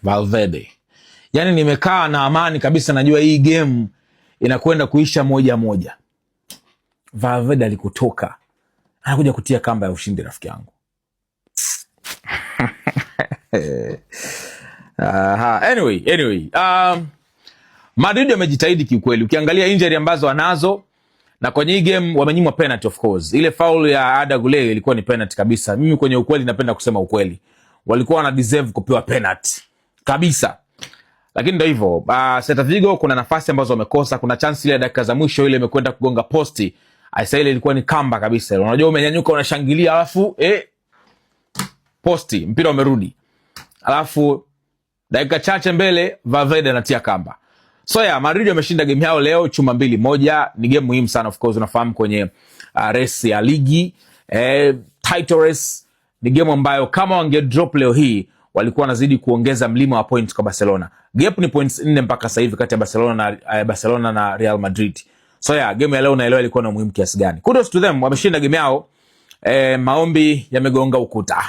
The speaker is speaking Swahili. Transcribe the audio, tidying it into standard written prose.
Valverde. Yani nimekaa na amani kabisa, najua hii game inakwenda kuisha 1-1. Valverde alikutoka, anakuja kutia kamba ya ushindi, rafiki yangu. Anyway, Madrid wamejitahidi kiukweli. Ukiangalia injury ambazo wanazo, na kwenye hii game wamenyimwa penalty of course. Ile foul ya Arda Güler ilikuwa ni penalty kabisa. Mimi kwenye ukweli napenda kusema ukweli. Walikuwa wana deserve kupewa penalty kabisa. Lakini ndio hivyo. Celta Vigo kuna nafasi ambazo wamekosa. Kuna chance ile dakika za mwisho ile imekwenda kugonga posti. Aisa ile ilikuwa ni kamba kabisa. Unajua umenyanyuka unashangilia, alafu posti, mpira umerudi. Alafu dakika chache mbele Valverde anatia kamba. So yeah, Madrid wameshinda game yao leo chuma 2-1. Ni game muhimu sana of course, unafahamu kwenye race ya ligi, title race. Ni game ambayo kama wange drop leo hii walikuwa wanazidi kuongeza mlima wa points kwa Barcelona. Gap ni points 4 mpaka sasa hivi kati ya Barcelona na Real Madrid. So yeah, game ya leo naelewa ilikuwa na muhimu kiasi gani. Kudos to them, wameshinda game yao. Maombi yamegonga ukuta.